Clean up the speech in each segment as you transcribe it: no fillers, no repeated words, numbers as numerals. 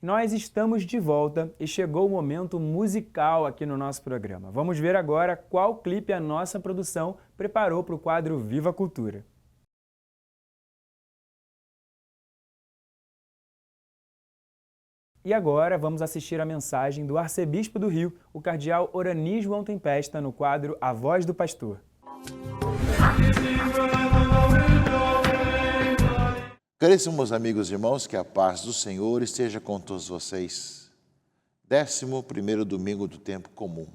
Nós estamos de volta e chegou o momento musical aqui no nosso programa. Vamos ver agora qual clipe a nossa produção preparou para o quadro Viva a Cultura. E agora vamos assistir a mensagem do arcebispo do Rio, o cardeal Orani João Tempesta, no quadro A Voz do Pastor. Caríssimos amigos e irmãos, que a paz do Senhor esteja com todos vocês. 11º domingo do tempo comum.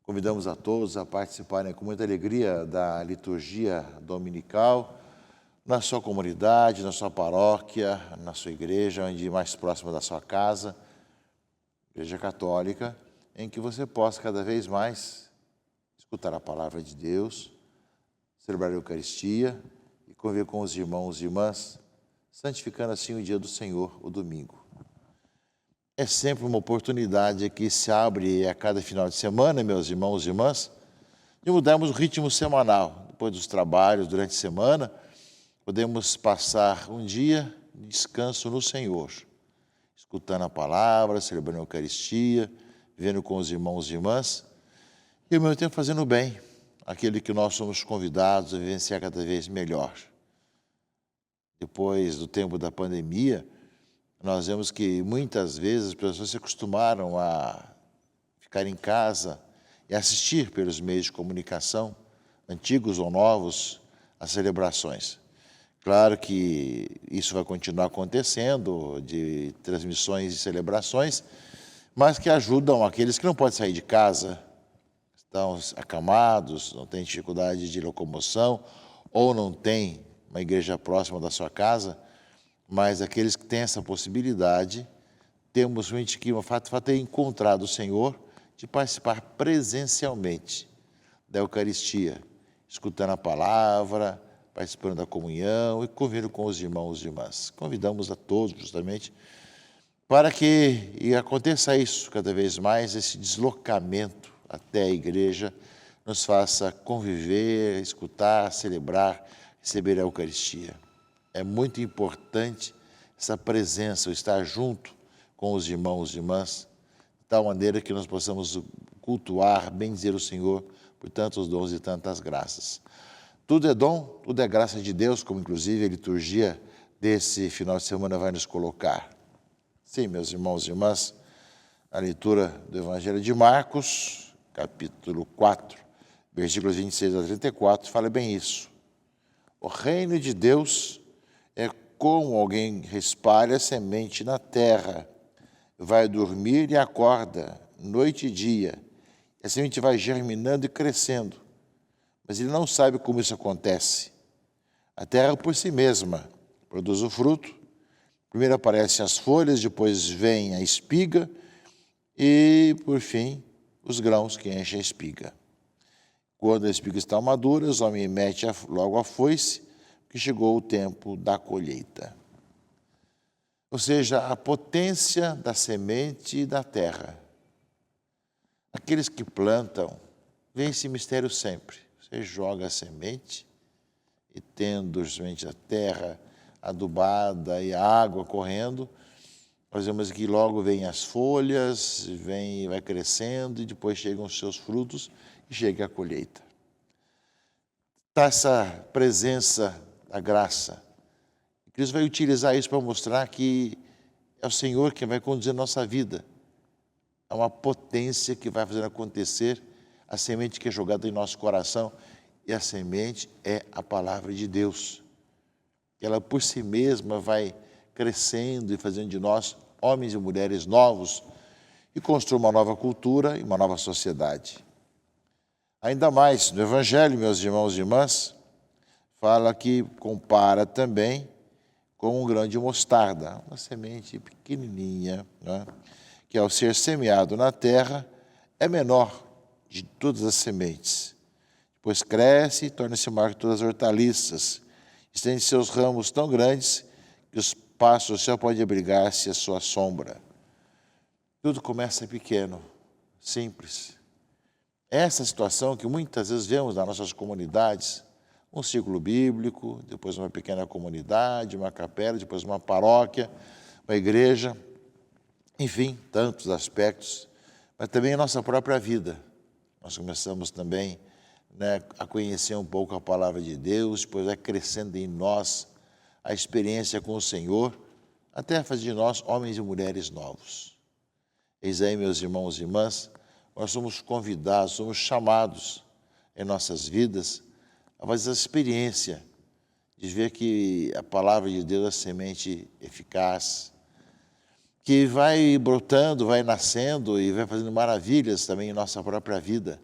Convidamos a todos a participarem com muita alegria da liturgia dominical, na sua comunidade, na sua paróquia, na sua igreja, onde mais próxima da sua casa, igreja católica, em que você possa cada vez mais escutar a palavra de Deus, celebrar a Eucaristia e conviver com os irmãos e irmãs, santificando assim o dia do Senhor, o domingo. É sempre uma oportunidade que se abre a cada final de semana, meus irmãos e irmãs, de mudarmos o ritmo semanal. Depois dos trabalhos, durante a semana, podemos passar um dia de descanso no Senhor, escutando a palavra, celebrando a Eucaristia, vivendo com os irmãos e irmãs, e ao mesmo tempo fazendo bem, aquele que nós somos convidados a vivenciar cada vez melhor. Depois do tempo da pandemia, nós vemos que muitas vezes as pessoas se acostumaram a ficar em casa e assistir pelos meios de comunicação, antigos ou novos, as celebrações. Claro que isso vai continuar acontecendo, de transmissões e celebrações, mas que ajudam aqueles que não podem sair de casa, estão acamados, não têm dificuldade de locomoção ou não têm uma igreja próxima da sua casa, mas aqueles que têm essa possibilidade, temos realmente que, o fato de ter encontrado o Senhor, de participar presencialmente da Eucaristia, escutando a palavra, participando da comunhão e convivendo com os irmãos e irmãs. Convidamos a todos, justamente, para que aconteça isso cada vez mais, esse deslocamento até a igreja, nos faça conviver, escutar, celebrar, receber a Eucaristia. É muito importante essa presença, o estar junto com os irmãos e irmãs, de tal maneira que nós possamos cultuar, bendizer o Senhor por tantos dons e tantas graças. Tudo é dom, tudo é graça de Deus, como inclusive a liturgia desse final de semana vai nos colocar. Sim, meus irmãos e irmãs, a leitura do Evangelho de Marcos, capítulo 4, versículos 26 a 34, fala bem isso. O reino de Deus é como alguém espalha a semente na terra, vai dormir e acorda, noite e dia, e a semente vai germinando e crescendo, mas ele não sabe como isso acontece. A terra por si mesma produz o fruto, primeiro aparecem as folhas, depois vem a espiga e, por fim, os grãos que enchem a espiga. Quando a espiga está madura, o homem mete logo a foice, que chegou o tempo da colheita. Ou seja, a potência da semente e da terra. Aqueles que plantam, veem esse mistério sempre. Você joga a semente e tendo justamente a terra adubada e a água correndo, nós vemos que logo vêm as folhas, vai crescendo e depois chegam os seus frutos e chega a colheita. Está essa presença da graça. Cristo vai utilizar isso para mostrar que é o Senhor quem vai conduzir a nossa vida. É uma potência que vai fazer acontecer a semente que é jogada em nosso coração. E a semente é a palavra de Deus. Ela por si mesma vai crescendo e fazendo de nós homens e mulheres novos e construir uma nova cultura e uma nova sociedade. Ainda mais, no Evangelho, meus irmãos e irmãs, fala que compara também com um grão de mostarda, uma semente pequenininha, né, que ao ser semeado na terra é menor de todas as sementes. Depois cresce e torna-se maior que todas as hortaliças. Estende seus ramos tão grandes que os pássaros do céu podem abrigar-se à sua sombra. Tudo começa pequeno, simples. Essa situação que muitas vezes vemos nas nossas comunidades, um círculo bíblico, depois uma pequena comunidade, uma capela, depois uma paróquia, uma igreja, enfim, tantos aspectos, mas também a nossa própria vida. Nós começamos também, né, a conhecer um pouco a palavra de Deus, depois vai crescendo em nós a experiência com o Senhor, até fazer de nós homens e mulheres novos. Eis aí, meus irmãos e irmãs, nós somos convidados, somos chamados em nossas vidas a fazer essa experiência de ver que a palavra de Deus é semente eficaz, que vai brotando, vai nascendo e vai fazendo maravilhas também em nossa própria vida,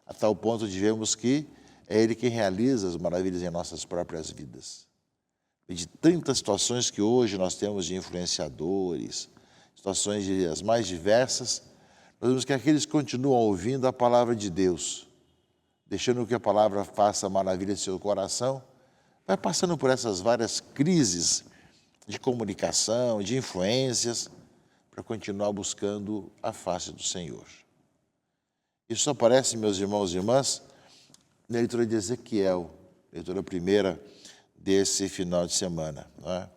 a tal ponto de vermos que é Ele quem realiza as maravilhas em nossas próprias vidas. E de tantas situações que hoje nós temos de influenciadores, situações as mais diversas, nós vemos que aqueles que continuam ouvindo a palavra de Deus, deixando que a palavra faça maravilha em seu coração, vai passando por essas várias crises de comunicação, de influências, para continuar buscando a face do Senhor. Isso aparece, meus irmãos e irmãs, na leitura de Ezequiel, leitura primeira desse final de semana. Não é?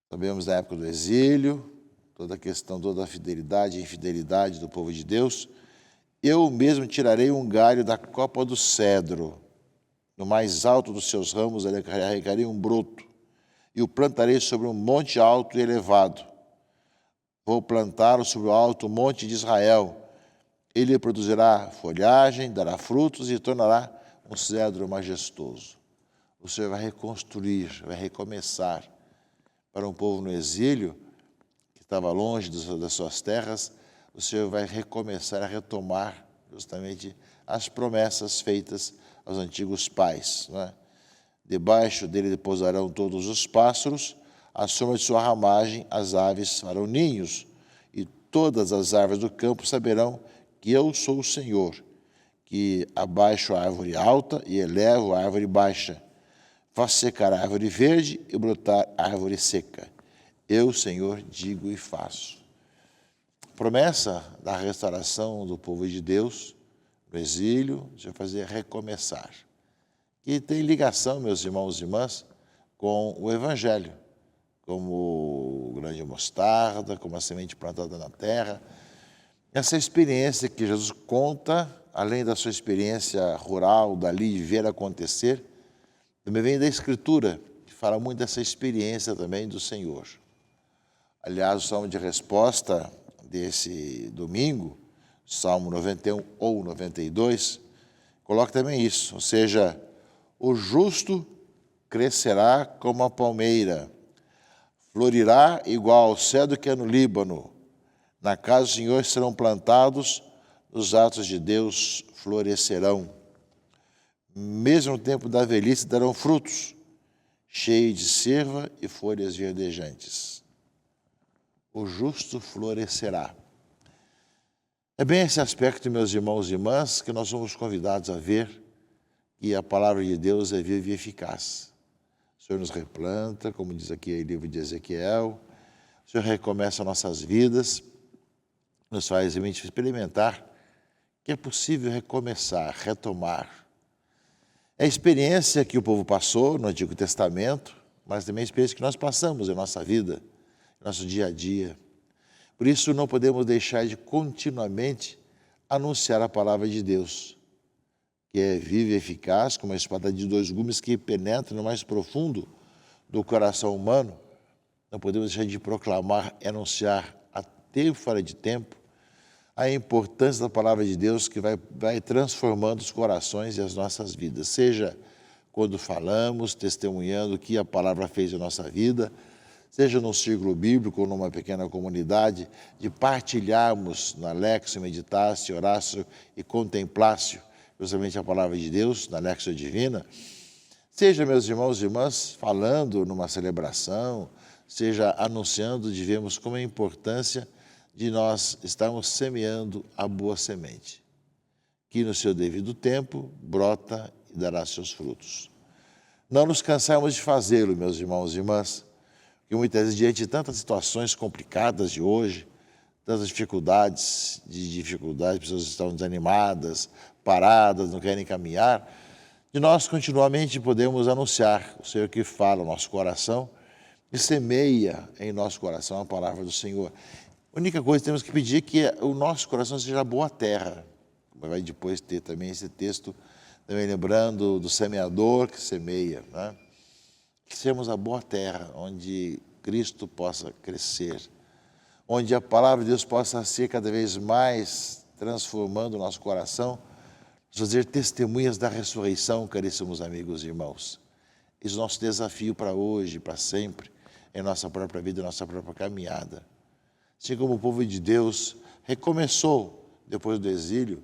Sabemos da época do exílio, toda a questão, toda a fidelidade e infidelidade do povo de Deus. Eu mesmo tirarei um galho da copa do cedro, no mais alto dos seus ramos arrancarei um broto, e o plantarei sobre um monte alto e elevado. Vou plantá-lo sobre o alto monte de Israel. Ele produzirá folhagem, dará frutos e tornará um cedro majestoso. O Senhor vai reconstruir, vai recomeçar. Para um povo no exílio, que estava longe das suas terras, o Senhor vai recomeçar a retomar justamente as promessas feitas aos antigos pais. Não é? Debaixo dele pousarão todos os pássaros, à sombra de sua ramagem as aves farão ninhos, e todas as árvores do campo saberão que eu sou o Senhor, que abaixo a árvore alta e elevo a árvore baixa. Faço secar a árvore verde e brotar a árvore seca. Eu, Senhor, digo e faço. Promessa da restauração do povo de Deus, no exílio, de fazer recomeçar. Que tem ligação, meus irmãos e irmãs, com o Evangelho, como o grão de mostarda, como a semente plantada na terra. Essa experiência que Jesus conta, além da sua experiência rural, dali de ver acontecer, também vem da Escritura, que fala muito dessa experiência também do Senhor. Aliás, o salmo de resposta desse domingo, Salmo 91 ou 92, coloca também isso, ou seja, o justo crescerá como a palmeira, florirá igual ao cedro que é no Líbano. Na casa do Senhor serão plantados, os atos de Deus florescerão. Mesmo no tempo da velhice darão frutos, cheios de cerva e folhas verdejantes. O justo florescerá. É bem esse aspecto, meus irmãos e irmãs, que nós somos convidados a ver, que a palavra de Deus é viva e eficaz. O Senhor nos replanta, como diz aqui o livro de Ezequiel, o Senhor recomeça nossas vidas, nos faz realmente experimentar que é possível recomeçar, retomar. É a experiência que o povo passou no Antigo Testamento, mas também a experiência que nós passamos em nossa vida, em nosso dia a dia. Por isso, não podemos deixar de continuamente anunciar a palavra de Deus, que é viva e eficaz, como uma espada de dois gumes que penetra no mais profundo do coração humano. Não podemos deixar de proclamar e anunciar a tempo e fora de tempo a importância da palavra de Deus que vai transformando os corações e as nossas vidas, seja quando falamos, testemunhando o que a palavra fez na nossa vida, seja num círculo bíblico ou numa pequena comunidade, de partilharmos na Lexio Meditatio, Oratio e Contemplatio, justamente a palavra de Deus, na Lexio Divina, seja, meus irmãos e irmãs, falando numa celebração, seja anunciando, de vermos como é a importância de nós estarmos semeando a boa semente, que no seu devido tempo brota e dará seus frutos. Não nos cansarmos de fazê-lo, meus irmãos e irmãs, porque muitas vezes, diante de tantas situações complicadas de hoje, tantas dificuldades, pessoas estão desanimadas, paradas, não querem caminhar, de nós continuamente podemos anunciar o Senhor que fala no nosso coração e semeia em nosso coração a palavra do Senhor. A única coisa que temos que pedir é que o nosso coração seja boa terra. Vai depois ter também esse texto, também lembrando do semeador que semeia, né? Que sejamos a boa terra, onde Cristo possa crescer, onde a palavra de Deus possa ser cada vez mais transformando o nosso coração, fazer testemunhas da ressurreição, caríssimos amigos e irmãos. Esse é o nosso desafio para hoje, para sempre, em nossa própria vida, em nossa própria caminhada. Assim como o povo de Deus recomeçou depois do exílio,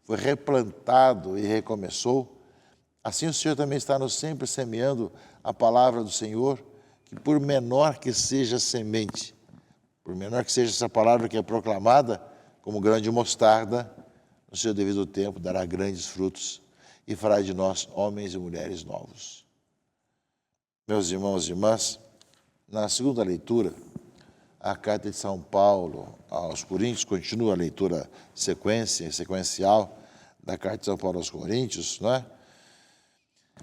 foi replantado e recomeçou, assim o Senhor também está nos sempre semeando a palavra do Senhor, que por menor que seja a semente, por menor que seja essa palavra que é proclamada, como grão de mostarda, no seu devido tempo dará grandes frutos e fará de nós homens e mulheres novos. Meus irmãos e irmãs, na segunda leitura, a carta de São Paulo aos Coríntios, continua a leitura sequencial da carta de São Paulo aos Coríntios, não é?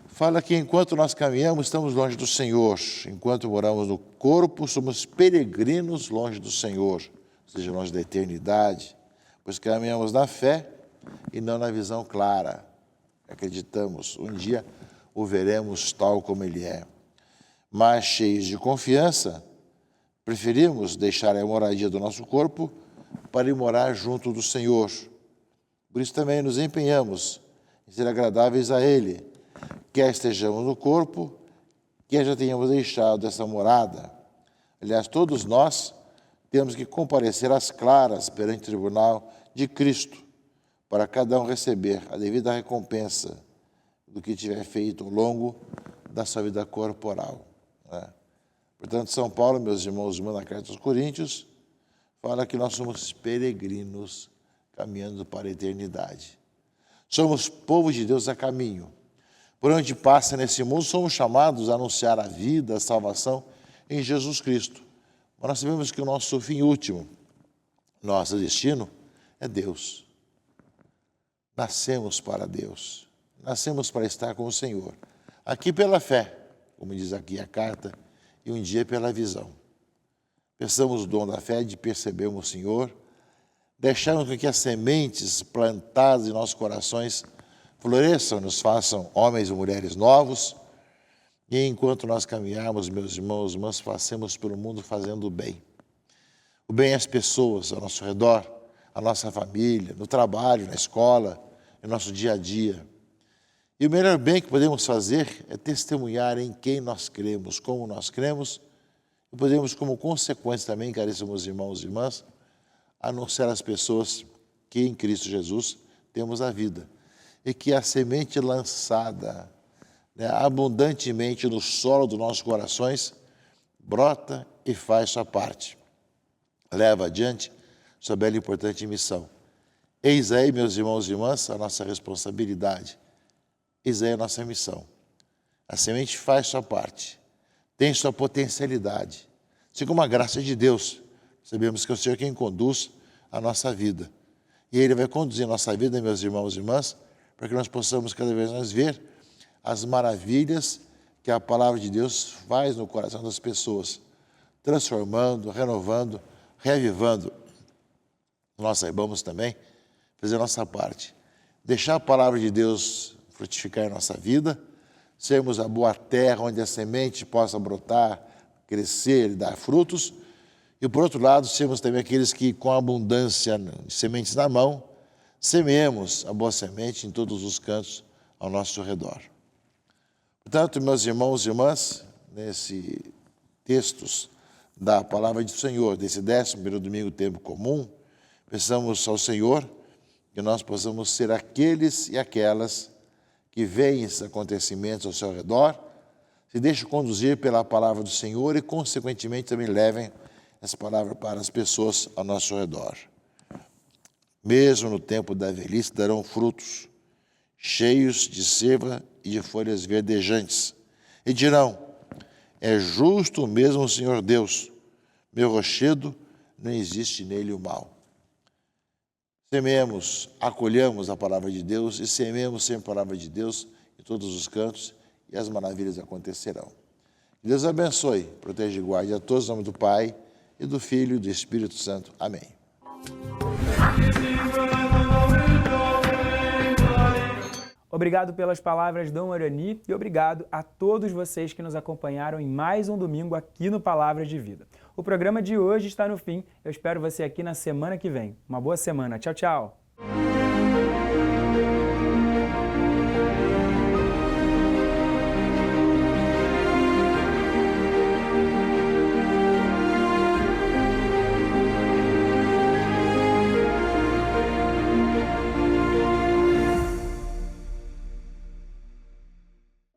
Fala que enquanto nós caminhamos, estamos longe do Senhor. Enquanto moramos no corpo, somos peregrinos longe do Senhor, ou seja, longe da eternidade, pois caminhamos na fé e não na visão clara. Acreditamos, um dia o veremos tal como Ele é. Mas cheios de confiança, preferimos deixar a moradia do nosso corpo para ir morar junto do Senhor. Por isso também nos empenhamos em ser agradáveis a Ele, quer estejamos no corpo, quer já tenhamos deixado essa morada. Aliás, todos nós temos que comparecer às claras perante o tribunal de Cristo, para cada um receber a devida recompensa do que tiver feito ao longo da sua vida corporal, né? Portanto, São Paulo, meus irmãos e irmãs, na carta aos Coríntios, fala que nós somos peregrinos caminhando para a eternidade. Somos povo de Deus a caminho. Por onde passa nesse mundo, somos chamados a anunciar a vida, a salvação em Jesus Cristo. Mas nós sabemos que o nosso fim último, nosso destino, é Deus. Nascemos para Deus. Nascemos para estar com o Senhor. Aqui pela fé, como diz aqui a carta, e um dia pela visão. Peçamos o dom da fé de percebermos o Senhor, deixarmos que as sementes plantadas em nossos corações floresçam, nos façam homens e mulheres novos, e enquanto nós caminharmos, meus irmãos e irmãs, passemos pelo mundo fazendo o bem. O bem às pessoas ao nosso redor, à nossa família, no trabalho, na escola, no nosso dia a dia. E o melhor bem que podemos fazer é testemunhar em quem nós cremos, como nós cremos, e podemos, como consequência também, caríssimos irmãos e irmãs, anunciar às pessoas que em Cristo Jesus temos a vida e que a semente lançada, né, abundantemente no solo dos nossos corações brota e faz sua parte. Leva adiante sua bela e importante missão. Eis aí, meus irmãos e irmãs, a nossa responsabilidade. Eis aí a nossa missão. A semente faz sua parte, tem sua potencialidade. Segundo a graça de Deus, sabemos que é o Senhor quem conduz a nossa vida. E Ele vai conduzir a nossa vida, meus irmãos e irmãs, para que nós possamos cada vez mais ver as maravilhas que a palavra de Deus faz no coração das pessoas, transformando, renovando, reavivando. Nós saibamos também fazer a nossa parte, deixar a palavra de Deus frutificar em nossa vida, sermos a boa terra onde a semente possa brotar, crescer e dar frutos, e por outro lado, sermos também aqueles que com abundância de sementes na mão, semeemos a boa semente em todos os cantos ao nosso redor. Portanto, meus irmãos e irmãs, nesses textos da palavra do Senhor, desse 11º domingo tempo comum, peçamos ao Senhor que nós possamos ser aqueles e aquelas que veem esses acontecimentos ao seu redor, se deixem conduzir pela palavra do Senhor e, consequentemente, também levem essa palavra para as pessoas ao nosso redor. Mesmo no tempo da velhice darão frutos, cheios de seiva e de folhas verdejantes. E dirão, é justo mesmo o Senhor Deus, meu rochedo, não existe nele o mal. Semeemos, acolhamos a palavra de Deus e semeemos sempre a palavra de Deus em todos os cantos e as maravilhas acontecerão. Deus abençoe, proteja e guarde a todos, em nome do Pai, e do Filho e do Espírito Santo. Amém. Obrigado pelas palavras, Dom Arani, e obrigado a todos vocês que nos acompanharam em mais um domingo aqui no Palavras de Vida. O programa de hoje está no fim. Eu espero você aqui na semana que vem. Uma boa semana. Tchau, tchau!